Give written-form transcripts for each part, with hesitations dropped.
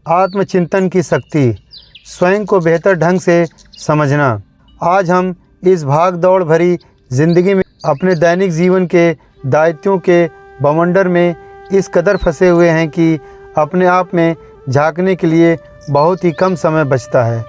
आत्मचिंतन की शक्ति, स्वयं को बेहतर ढंग से समझना। आज हम इस भाग दौड़ भरी ज़िंदगी में अपने दैनिक जीवन के दायित्वों के बवंडर में इस कदर फंसे हुए हैं कि अपने आप में झांकने के लिए बहुत ही कम समय बचता है,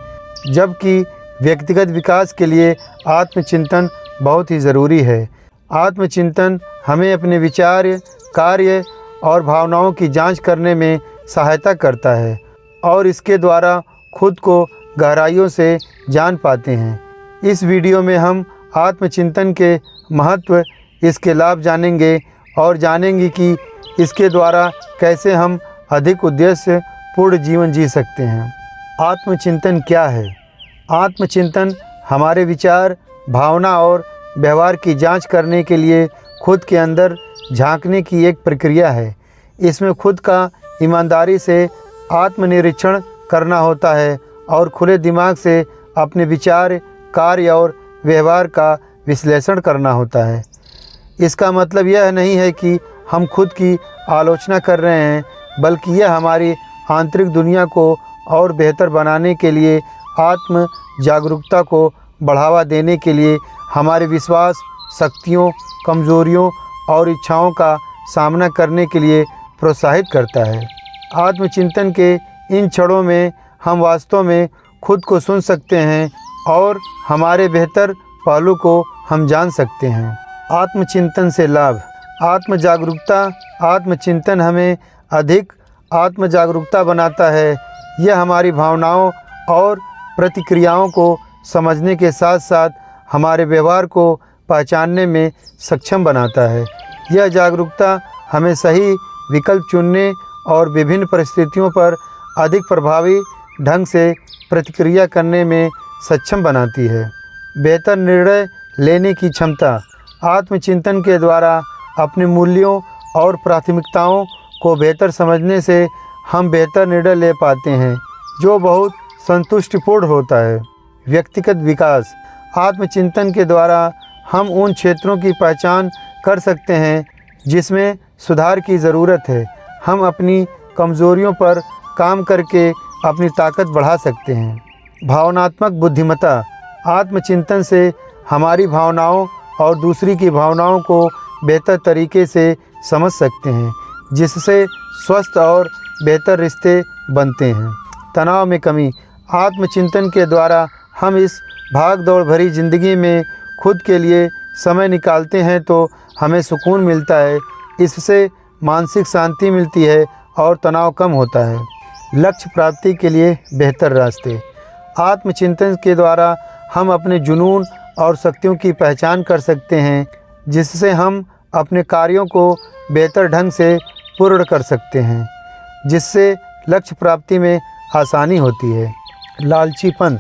जबकि व्यक्तिगत विकास के लिए आत्मचिंतन बहुत ही ज़रूरी है। आत्मचिंतन हमें अपने विचार, कार्य और भावनाओं की जांच करने में सहायता करता है और इसके द्वारा खुद को गहराइयों से जान पाते हैं। इस वीडियो में हम आत्मचिंतन के महत्व, इसके लाभ जानेंगे और जानेंगे कि इसके द्वारा कैसे हम अधिक उद्देश्य पूर्ण जीवन जी सकते हैं। आत्मचिंतन क्या है? आत्मचिंतन हमारे विचार, भावना और व्यवहार की जांच करने के लिए खुद के अंदर झांकने की एक प्रक्रिया है। इसमें खुद का ईमानदारी से आत्मनिरीक्षण करना होता है और खुले दिमाग से अपने विचार, कार्य और व्यवहार का विश्लेषण करना होता है। इसका मतलब यह नहीं है कि हम खुद की आलोचना कर रहे हैं, बल्कि यह हमारी आंतरिक दुनिया को और बेहतर बनाने के लिए, आत्म जागरूकता को बढ़ावा देने के लिए, हमारे विश्वास, शक्तियों, कमजोरियों और इच्छाओं का सामना करने के लिए प्रोत्साहित करता है। आत्मचिंतन के इन क्षणों में हम वास्तव में खुद को सुन सकते हैं और हमारे बेहतर पहलू को हम जान सकते हैं। आत्मचिंतन से लाभ। आत्मचिंतन हमें अधिक आत्मजागरूकता बनाता है। यह हमारी भावनाओं और प्रतिक्रियाओं को समझने के साथ साथ हमारे व्यवहार को पहचानने में सक्षम बनाता है। यह जागरूकता हमें सही विकल्प चुनने और विभिन्न परिस्थितियों पर अधिक प्रभावी ढंग से प्रतिक्रिया करने में सक्षम बनाती है। बेहतर निर्णय लेने की क्षमता। आत्मचिंतन के द्वारा अपने मूल्यों और प्राथमिकताओं को बेहतर समझने से हम बेहतर निर्णय ले पाते हैं, जो बहुत संतुष्टिपूर्ण होता है। व्यक्तिगत विकास। आत्मचिंतन के द्वारा हम उन क्षेत्रों की पहचान कर सकते हैं जिसमें सुधार की ज़रूरत है। हम अपनी कमज़ोरियों पर काम करके अपनी ताकत बढ़ा सकते हैं। भावनात्मक बुद्धिमत्ता। आत्मचिंतन से हमारी भावनाओं और दूसरी की भावनाओं को बेहतर तरीके से समझ सकते हैं, जिससे स्वस्थ और बेहतर रिश्ते बनते हैं। तनाव में कमी। आत्मचिंतन के द्वारा हम इस भाग दौड़ भरी ज़िंदगी में खुद के लिए समय निकालते हैं तो हमें सुकून मिलता है। इससे मानसिक शांति मिलती है और तनाव कम होता है। लक्ष्य प्राप्ति के लिए बेहतर रास्ते। आत्मचिंतन के द्वारा हम अपने जुनून और शक्तियों की पहचान कर सकते हैं, जिससे हम अपने कार्यों को बेहतर ढंग से पूर्ण कर सकते हैं, जिससे लक्ष्य प्राप्ति में आसानी होती है। लालचीपन।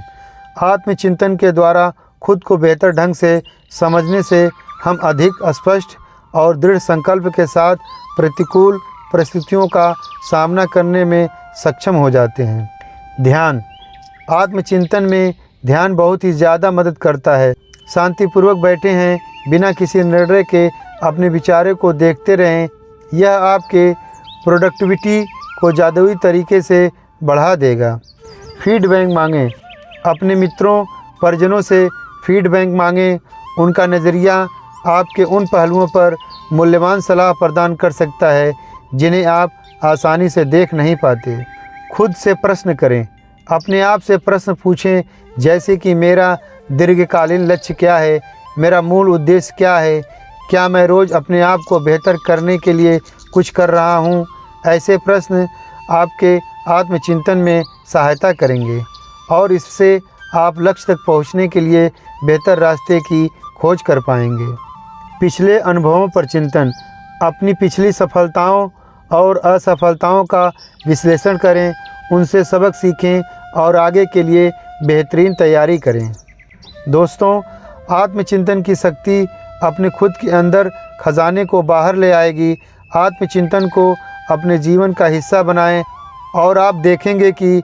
आत्मचिंतन के द्वारा खुद को बेहतर ढंग से समझने से हम अधिक स्पष्ट और दृढ़ संकल्प के साथ प्रतिकूल परिस्थितियों का सामना करने में सक्षम हो जाते हैं। ध्यान। आत्मचिंतन में ध्यान बहुत ही ज़्यादा मदद करता है। शांतिपूर्वक बैठे हैं, बिना किसी निर्णय के अपने विचारों को देखते रहें। यह आपके प्रोडक्टिविटी को जादुई तरीके से बढ़ा देगा। फीडबैक मांगें। अपने मित्रों, परिजनों से फीडबैक मांगें। उनका नज़रिया आपके उन पहलुओं पर मूल्यवान सलाह प्रदान कर सकता है जिन्हें आप आसानी से देख नहीं पाते। खुद से प्रश्न करें। अपने आप से प्रश्न पूछें, जैसे कि मेरा दीर्घकालीन लक्ष्य क्या है, मेरा मूल उद्देश्य क्या है, क्या मैं रोज़ अपने आप को बेहतर करने के लिए कुछ कर रहा हूँ। ऐसे प्रश्न आपके आत्मचिंतन में सहायता करेंगे और इससे आप लक्ष्य तक पहुँचने के लिए बेहतर रास्ते की खोज कर पाएंगे। पिछले अनुभवों पर चिंतन। अपनी पिछली सफलताओं और असफलताओं का विश्लेषण करें, उनसे सबक सीखें और आगे के लिए बेहतरीन तैयारी करें। दोस्तों, आत्मचिंतन की शक्ति अपने खुद के अंदर खजाने को बाहर ले आएगी। आत्मचिंतन को अपने जीवन का हिस्सा बनाएं और आप देखेंगे कि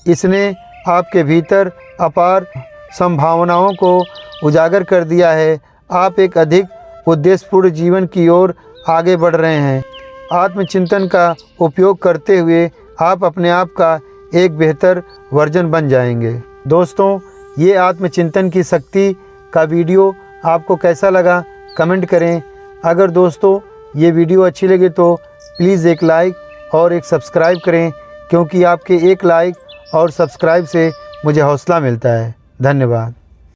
इसने आपके भीतर अपार संभावनाओं को उजागर कर दिया है। आप एक अधिक उद्देश्यपूर्ण जीवन की ओर आगे बढ़ रहे हैं। आत्मचिंतन का उपयोग करते हुए आप अपने आप का एक बेहतर वर्जन बन जाएंगे। दोस्तों, ये आत्मचिंतन की शक्ति का वीडियो आपको कैसा लगा कमेंट करें। अगर दोस्तों ये वीडियो अच्छी लगे तो प्लीज़ एक लाइक और एक सब्सक्राइब करें, क्योंकि आपके एक लाइक और सब्सक्राइब से मुझे हौसला मिलता है। धन्यवाद।